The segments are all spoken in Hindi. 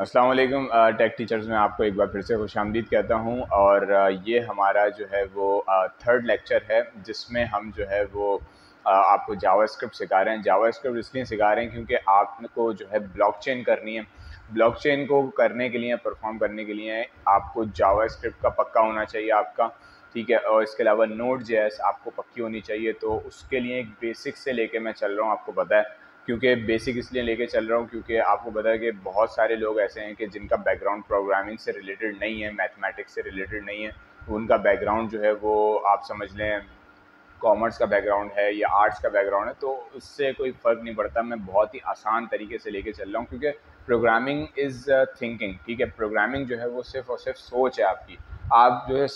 अस्सलाम वालेकुम टेक टीचर्स में आपको एक बार फिर से खुशामदीद कहता हूँ। और ये हमारा जो है वो थर्ड लेक्चर है जिसमें हम जो है वो आपको जावास्क्रिप्ट सिखा रहे हैं। जावास्क्रिप्ट इसलिए सिखा रहे हैं क्योंकि आपको जो है ब्लॉकचेन करनी है। ब्लॉकचेन को करने के लिए, परफॉर्म करने के लिए आपको जावास्क्रिप्ट का पक्का होना चाहिए आपका, ठीक है। और इसके अलावा नोड जेएस आपको पक्की होनी चाहिए। तो उसके लिए एक बेसिक से लेके मैं चल रहा हूँ, आपको पता है। क्योंकि बेसिक इसलिए लेके चल रहा हूँ क्योंकि आपको पता है कि बहुत सारे लोग ऐसे हैं कि जिनका बैकग्राउंड प्रोग्रामिंग से रिलेटेड नहीं है, मैथमेटिक्स से रिलेटेड नहीं है। उनका बैकग्राउंड जो है वो आप समझ लें कॉमर्स का बैकग्राउंड है या आर्ट्स का बैकग्राउंड है, तो उससे कोई फ़र्क नहीं पड़ता। मैं बहुत ही आसान तरीके से लेके चल रहा हूँ क्योंकि प्रोग्रामिंग इज़ थिंकिंग, ठीक है। प्रोग्रामिंग जो है वो सिर्फ और सिर्फ सोच है आपकी। आप जो है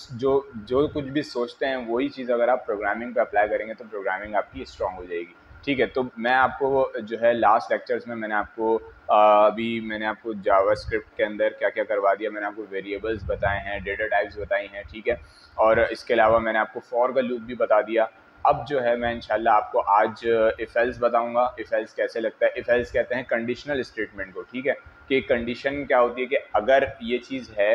जो कुछ भी सोचते हैं वही चीज़ अगर आप प्रोग्रामिंग पे अप्लाई करेंगे तो प्रोग्रामिंग आपकी स्ट्रांग हो जाएगी, ठीक है। तो मैं आपको जो है लास्ट लेक्चर्स में मैंने आपको जावास्क्रिप्ट के अंदर क्या क्या करवा दिया। मैंने आपको वेरिएबल्स बताए हैं, डेटा टाइप्स बताई हैं, ठीक है। और इसके अलावा मैंने आपको फॉर का लूप भी बता दिया। अब जो है मैं इंशाल्लाह आपको आज इफ एल्स बताऊंगा। इफ एल्स कैसे लगता है? इफ एल्स कहते हैं कंडीशनल स्टेटमेंट को, ठीक है। कि कंडीशन क्या होती है कि अगर ये चीज़ है,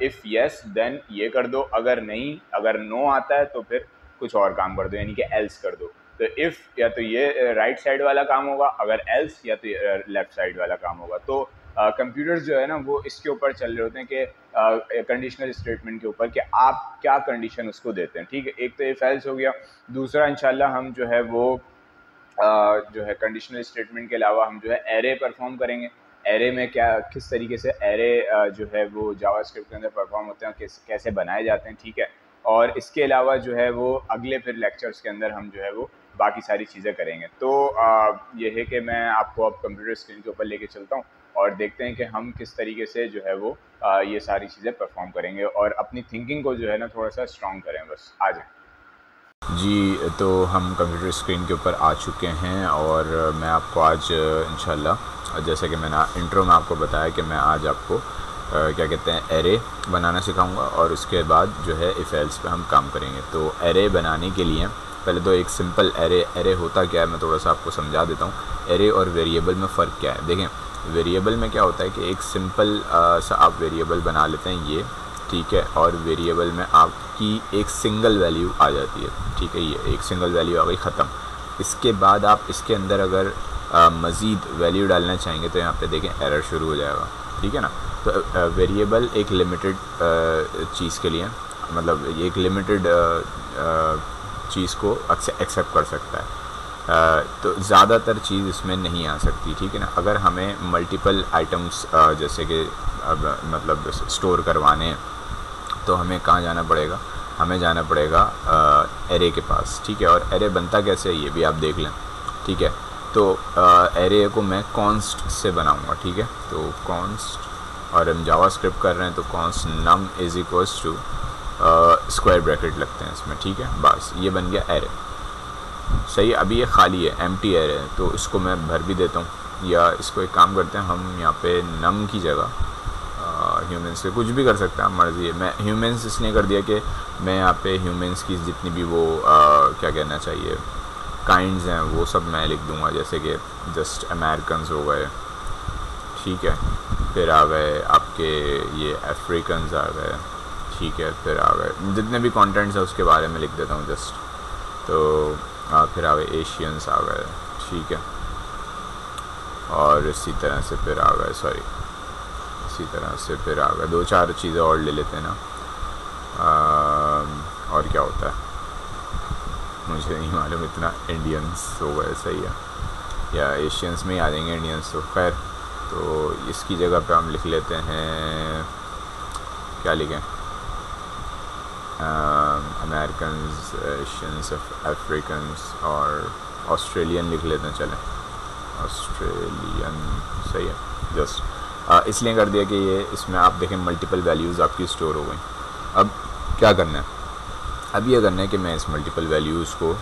इफ़ यस देन ये कर दो, अगर नहीं, अगर नो आता है तो फिर कुछ और काम कर दो, यानी कि एल्स कर दो। तो इफ़ या तो ये राइट साइड वाला काम होगा, अगर एल्स या तो लेफ्ट साइड वाला काम होगा। तो कंप्यूटर्स जो है ना वो इसके ऊपर चल रहे होते हैं कि कंडीशनल स्टेटमेंट के ऊपर कि आप क्या कंडीशन उसको देते हैं, ठीक है। एक तो इफ एल्स हो गया। दूसरा इंशाल्लाह हम जो है वो जो है कंडीशनल स्टेटमेंट के अलावा हम जो है एरे परफॉर्म करेंगे। एरे में किस तरीके से एरे जो है वो जावास्क्रिप्ट के अंदर परफॉर्म होते हैं, कैसे बनाए जाते हैं, ठीक है। और इसके अलावा जो है वो अगले फिर लेक्चर्स के अंदर हम जो है वो बाकी सारी चीज़ें करेंगे। तो ये है कि मैं आपको अब कंप्यूटर स्क्रीन के ऊपर लेके चलता हूँ और देखते हैं कि हम किस तरीके से जो है वो ये सारी चीज़ें परफॉर्म करेंगे और अपनी थिंकिंग को जो है ना थोड़ा सा स्ट्रॉन्ग करें। बस आ जाए जी। तो हम कंप्यूटर स्क्रीन के ऊपर आ चुके हैं और मैं आपको आज इंशाल्लाह, जैसे कि मैंने इंट्रो में आपको बताया कि मैं आज आपको क्या कहते हैं एरे बनाना सिखाऊंगा और उसके बाद जो है इफ एल्स पे हम काम करेंगे। तो एरे बनाने के लिए पहले तो एक सिंपल एरे होता क्या है मैं थोड़ा सा आपको समझा देता हूँ। एरे और वेरिएबल में फ़र्क क्या है, देखें। वेरिएबल में क्या होता है कि एक सिंपल सा आप वेरिएबल बना लेते हैं ये, ठीक है। और वेरिएबल में आपकी एक सिंगल वैल्यू आ जाती है, ठीक है। ये एक सिंगल वैल्यू आ गई, ख़त्म। इसके बाद आप इसके अंदर अगर मज़ीद वैल्यू डालना चाहेंगे तो यहाँ पे देखें एरर शुरू हो जाएगा, ठीक है ना। तो वेरिएबल एक लिमिटेड चीज़ के लिए, मतलब एक लिमिटेड चीज़ को एक्सेप्ट कर सकता है। तो ज़्यादातर चीज़ इसमें नहीं आ सकती, ठीक है ना। अगर हमें मल्टीपल आइटम्स जैसे कि मतलब स्टोर करवाने हैं तो हमें कहाँ जाना पड़ेगा, हमें जाना पड़ेगा एरे के पास, ठीक है। और एरे बनता कैसे है ये भी आप देख लें, ठीक है। तो एरे को मैं कॉन्स्ट से बनाऊंगा, ठीक है। तो कॉन्स्ट, और हम जावास्क्रिप्ट कर रहे हैं तो const num is equals to square bracket लगते हैं इसमें, ठीक है। बस ये बन गया एरे, सही है। अभी ये खाली है, एम्प्टी एरे है, तो इसको मैं भर भी देता हूँ। या इसको एक काम करते हैं, हम यहाँ पे नम की जगह ह्यूमंस से कुछ भी कर सकते हैं, आप मर्ज़ी है। मैं ह्यूमंस इसलिए कर दिया कि मैं यहाँ पे ह्यूमंस की जितनी भी वो क्या कहना चाहिए काइंड्स हैं वो सब मैं लिख दूँगा। जैसे कि जस्ट अमेरिकन्स हो गए, ठीक है। फिर आ गए आपके ये अफ्रीकन्स आ गए, ठीक है। फिर आ गए जितने भी कॉन्टेंट्स हैं उसके बारे में लिख देता हूँ जस्ट। तो फिर आ गए एशियंस आ गए, ठीक है। और इसी तरह से फिर आ गए, इसी तरह से फिर आ गए, दो चार चीज़ें और ले लेते हैं ना। और क्या होता है मुझे नहीं मालूम इतना। इंडियंस हो गए, सही है, या एशियंस में ही आ जाएंगे इंडियंस तो खैर। तो इसकी जगह पे हम लिख लेते हैं, क्या लिखें, अमेरिकन्स, एशियंस, अफ्रीकन्स और ऑस्ट्रेलियन लिख लेते हैं, चलें ऑस्ट्रेलियन, सही है। जस्ट इसलिए कर दिया कि ये इसमें आप देखें मल्टीपल वैल्यूज़ आपकी स्टोर हो गई। अब क्या करना है, अब ये करना है कि मैं इस मल्टीपल वैल्यूज़ को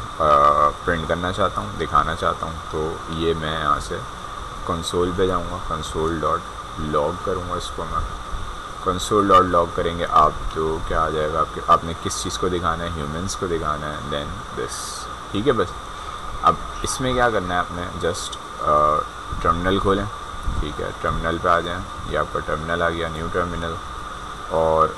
प्रिंट करना चाहता हूँ, दिखाना चाहता हूँ। तो ये मैं यहाँ से कंसोल पे जाऊँगा, कंसोल डॉट लॉग करूँगा इसको मैं। कंसोल डॉट लॉग करेंगे आप तो क्या आ जाएगा आपने किस चीज़ को दिखाना है, ह्यूमंस को दिखाना है, देन दिस, ठीक है। बस अब इसमें क्या करना है, आपने जस्ट टर्मिनल खोलें, ठीक है, टर्मिनल पे आ जाएं, ये आपका टर्मिनल आ गया, न्यू टर्मिनल, और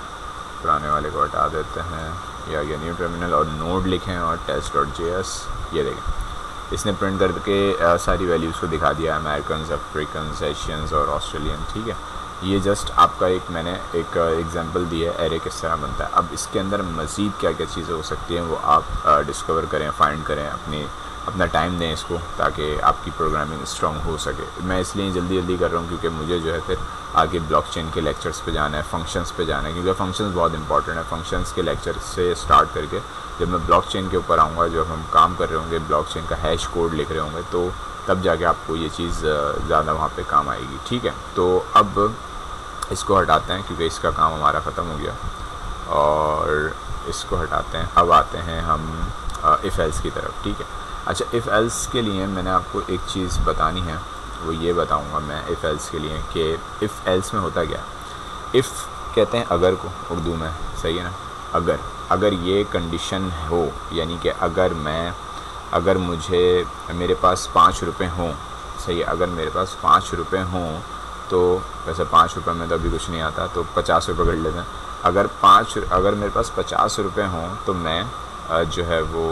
पुराने वाले को हटा देते हैं, ये आ गया न्यू टर्मिनल, और नोड लिखें और test.js, ये देखें इसने प्रिंट करके सारी वैल्यूज़ को दिखा दिया, अमेरिकन, अफ्रीकन, एशियंस और ऑस्ट्रेलियन। ठीक है, ये जस्ट आपका एक मैंने एक एग्जांपल दिया है एरे किस तरह बनता है। अब इसके अंदर मज़ीद क्या क्या चीज़ें हो सकती हैं वो आप डिस्कवर करें, फाइंड करें, अपना टाइम दें इसको, ताकि आपकी प्रोग्रामिंग स्ट्रॉन्ग हो सके। मैं इसलिए जल्दी जल्दी कर रहा हूँ क्योंकि मुझे जो है फिर आगे ब्लॉकचेन के लेक्चर्स पे जाना है, फंक्शंस पे जाना है, क्योंकि फंक्शंस बहुत इंपॉर्टेंट है। फंक्शंस के लेक्चर से स्टार्ट करके जब मैं ब्लॉकचेन के ऊपर आऊँगा, जब हम काम कर रहे होंगे, ब्लॉकचेन का हैश कोड लिख रहे होंगे, तो तब जाके आपको ये चीज़ ज़्यादा वहाँ पे काम आएगी। ठीक है, तो अब इसको हटाते हैं क्योंकि इसका काम हमारा ख़त्म हो गया, और इसको हटाते हैं। अब आते हैं हम इफ़ एल्स की तरफ। ठीक है, अच्छा, इफ़ एल्स के लिए मैंने आपको एक चीज़ बतानी है, वो ये बताऊंगा मैं इफ़ एल्स के लिए कि इफ़ एल्स में होता क्या है। इफ़ कहते हैं अगर को उर्दू में, सही है ना। अगर ये कंडीशन हो, यानी कि अगर मेरे पास 5 रुपये हों, सही है, अगर मेरे पास 5 रुपये हों, तो वैसे 5 रुपये में तो अभी कुछ नहीं आता, तो 50 रुपये कर लेते हैं। अगर मेरे पास 50 रुपये हों तो मैं जो है वो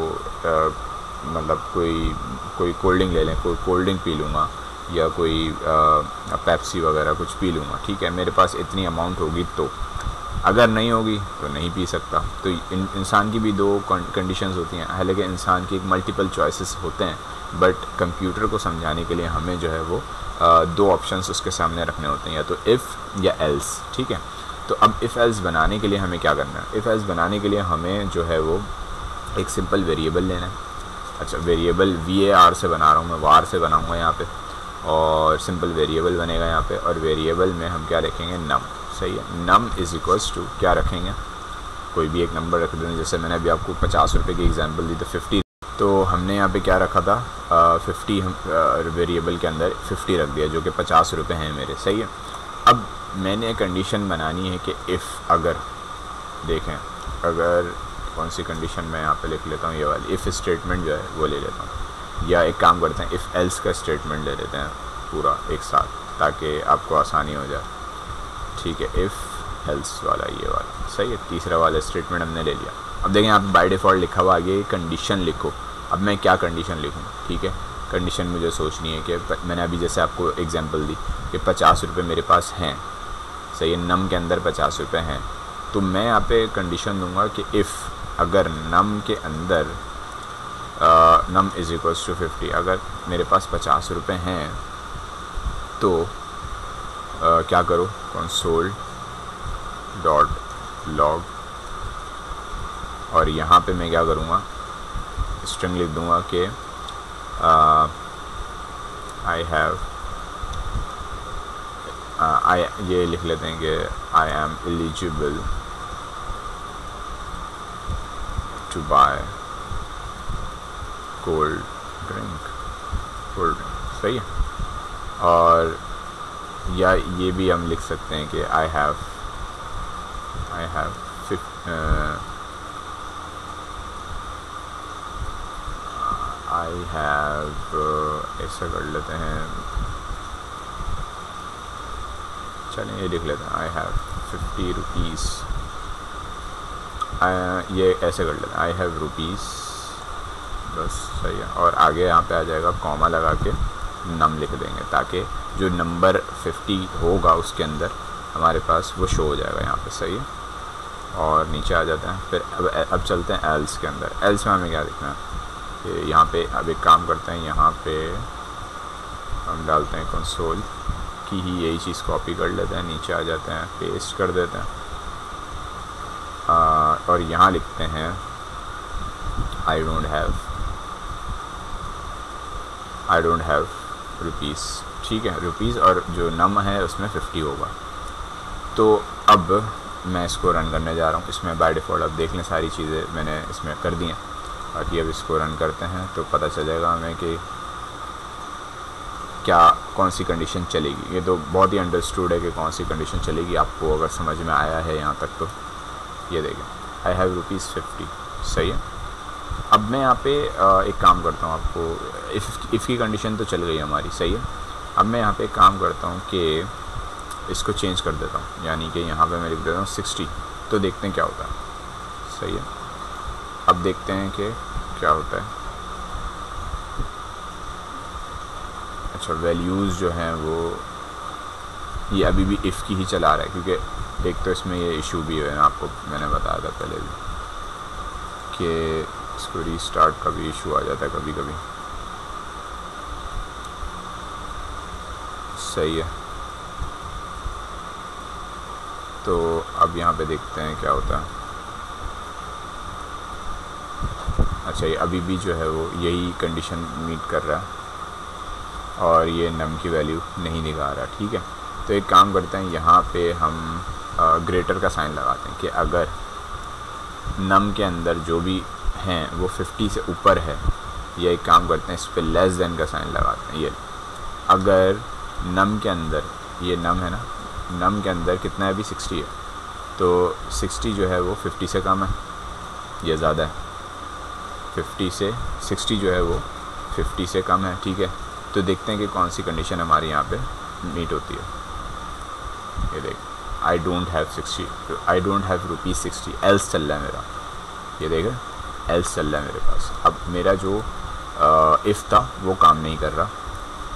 मतलब कोई कोल्ड ड्रिंक ले लें, कोई कोल्ड ड्रिंक पी लूँगा, या कोई पेप्सी वगैरह कुछ पी लूँगा। ठीक है, मेरे पास इतनी अमाउंट होगी, तो अगर नहीं होगी तो नहीं पी सकता। तो इंसान की भी 2 कंडीशंस होती हैं। हालांकि इंसान की एक मल्टीपल चॉइसेस होते हैं, बट कंप्यूटर को समझाने के लिए हमें जो है वो 2 ऑप्शंस उसके सामने रखने होते हैं, या तो इफ़ या एल्स। ठीक है, तो अब इफ़ एल्स बनाने के लिए हमें क्या करना है। इफ़ एल्स बनाने के लिए हमें जो है वो एक सिंपल वेरिएबल लेना है। अच्छा, वेरिएबल VAR से बना रहा हूँ मैं, वार से बनाऊँगा यहाँ पे, और सिंपल वेरिएबल बनेगा यहाँ पे, और वेरिएबल में हम क्या रखेंगे, नम। सही है, नम इज़ इक्वल्स टू क्या रखेंगे, कोई भी एक नंबर रख देंगे। जैसे मैंने अभी आपको 50 रुपये की एग्जांपल दी, तो 50, तो हमने यहाँ पे क्या रखा था, 50, हम वेरिएबल के अंदर 50 रख दिया, जो कि 50 रुपये हैं मेरे। सही है, अब मैंने कंडीशन बनानी है कि इफ़ अगर, देखें अगर कौन सी कंडीशन मैं यहाँ पे लिख लेता हूँ, ये वाली इफ़ स्टेटमेंट जो है वो ले लेता हूँ, या एक काम करते हैं इफ़ एल्स का स्टेटमेंट ले लेते हैं पूरा एक साथ, ताकि आपको आसानी हो जाए। ठीक है, इफ़ एल्स वाला ये वाला, सही है, तीसरा वाला स्टेटमेंट हमने ले लिया। अब देखें यहाँ पे बाय डिफ़ॉल्ट लिखा हुआ आगे कंडीशन लिखो। अब मैं क्या कंडीशन लिखूँ। ठीक है, कंडीशन मुझे सोचनी है कि मैंने अभी जैसे आपको एग्जांपल दी कि 50 रुपये मेरे पास हैं, सही है, नम के अंदर 50 रुपये हैं, तो मैं यहाँ पे कंडीशन दूंगा कि इफ़ अगर नम के अंदर नम इज़ इक्वल्स टू 50, अगर मेरे पास 50 रुपये हैं तो क्या करो, कंसोल डॉट लॉग, और यहाँ पे मैं क्या करूँगा, स्ट्रिंग लिख दूँगा कि ये लिख लेते हैं कि I am eligible to buy cold drink. सही है, और या ये भी हम लिख सकते हैं कि आई हैव ऐसा कर लेते हैं, चलिए ये लिख लेते हैं आई हैव 50 रुपीज़, ये ऐसे कर लेते हैं आई हैव रुपीज़, बस सही है। और आगे यहाँ पे आ जाएगा कॉमा लगा के नम लिख देंगे, ताकि जो नंबर 50 होगा उसके अंदर हमारे पास वो शो हो जाएगा यहाँ पे। सही है, और नीचे आ जाते हैं। फिर अब चलते हैं एल्स के अंदर। एल्स में हमें क्या लिखना है कि यहाँ पे अब एक काम करते हैं, यहाँ पे हम डालते हैं कंसोल की ही यही चीज़ कॉपी कर लेते हैं, नीचे आ जाते हैं, पेस्ट कर देते हैं, और यहाँ लिखते हैं आई डोंट हैव रुपीज़। ठीक है, रुपीज़, और जो नम है उसमें 50 होगा। तो अब मैं इसको रन करने जा रहा हूँ। इसमें बाय डिफ़ॉल्ट अब देख लें सारी चीज़ें मैंने इसमें कर दी हैं। बाकी अब इसको रन करते हैं तो पता चल जाएगा हमें कि कौन सी कंडीशन चलेगी। ये तो बहुत ही अंडरस्टूड है कि कौन सी कंडीशन चलेगी, आपको अगर समझ में आया है यहाँ तक तो। ये देखें आई हैव रुपीज़ 50, सही है। अब मैं यहाँ पे एक काम करता हूँ, आपको इफ़ की कंडीशन तो चल गई हमारी, सही है। अब मैं यहाँ पे काम करता हूँ कि इसको चेंज कर देता हूँ, यानी कि यहाँ पे मैं लिख देता हूँ 60, तो देखते हैं क्या होता है। सही है, अब देखते हैं कि क्या होता है। अच्छा, वैल्यूज़ जो हैं वो ये अभी भी इफ़ की ही चला रहा है, क्योंकि एक तो इसमें ये इशू भी है, आपको मैंने बताया था पहले भी कि इसको रीस्टार्ट का भी इशू आ जाता है कभी कभी। सही है, तो अब यहाँ पे देखते हैं क्या होता है। अच्छा, ये अभी भी जो है वो यही कंडीशन मीट कर रहा है और ये नम की वैल्यू नहीं दिखा रहा। ठीक है, तो एक काम करते हैं, यहाँ पे हम ग्रेटर का साइन लगाते हैं कि अगर नम के अंदर जो भी हैं वो 50 से ऊपर है, या एक काम करते हैं इस पर लेस देन का साइन लगाते हैं। ये अगर नम के अंदर, ये नम है ना, नम के अंदर कितना है अभी 60 है, तो 60 जो है वो 50 से कम है या ज़्यादा है, 50 से 60 जो है वो 50 से कम है। ठीक है, तो देखते हैं कि कौन सी कंडीशन हमारी यहाँ पे मीट होती है। ये देख, आई डोंट हैव ₹60 एल्स चल रहा है मेरा, ये देख रहे एल्स चल रहा है मेरे पास। अब मेरा जो इफ़ था वो काम नहीं कर रहा,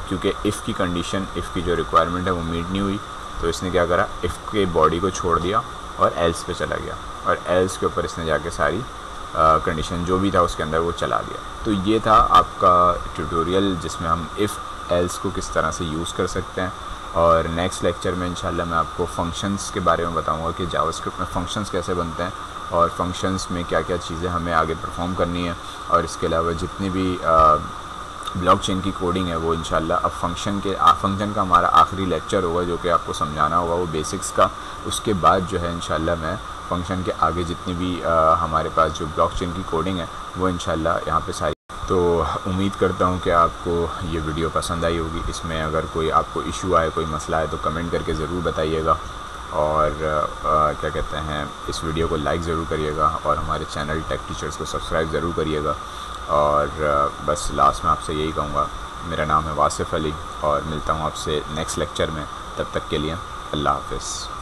क्योंकि इफ़ की कंडीशन, इफ़ की जो रिक्वायरमेंट है वो मीट नहीं हुई। तो इसने क्या करा, इफ़ के बॉडी को छोड़ दिया और एल्स पे चला गया, और एल्स के ऊपर इसने जाके सारी कंडीशन जो भी था उसके अंदर वो चला दिया। तो ये था आपका ट्यूटोरियल जिसमें हम इफ़ एल्स को किस तरह से यूज़ कर सकते हैं। और नेक्स्ट लेक्चर में इंशाल्लाह मैं आपको फंक्शंस के बारे में बताऊंगा कि जावास्क्रिप्ट में फंक्शंस कैसे बनते हैं और फंक्शंस में क्या क्या चीज़ें हमें आगे परफॉर्म करनी है। और इसके अलावा जितनी भी ब्लॉकचेन की कोडिंग है वो इंशाल्लाह अब फंक्शन का हमारा आखिरी लेक्चर होगा, जो कि आपको समझाना होगा वो बेसिक्स का। उसके बाद जो है इंशाल्लाह मैं फंक्शन के आगे जितनी भी हमारे पास जो ब्लॉकचेन की कोडिंग है वो इंशाल्लाह यहाँ पे सारी। तो उम्मीद करता हूँ कि आपको ये वीडियो पसंद आई होगी। इसमें अगर कोई आपको इशू आए, कोई मसला है, तो कमेंट करके ज़रूर बताइएगा। और क्या कहते हैं, इस वीडियो को लाइक ज़रूर करिएगा और हमारे चैनल टेक टीचर्स को सब्सक्राइब ज़रूर करिएगा। और बस लास्ट में आपसे यही कहूँगा, मेरा नाम है वासिफ़ अली और मिलता हूँ आपसे नेक्स्ट लेक्चर में। तब तक के लिए अल्लाह हाफ़िज़।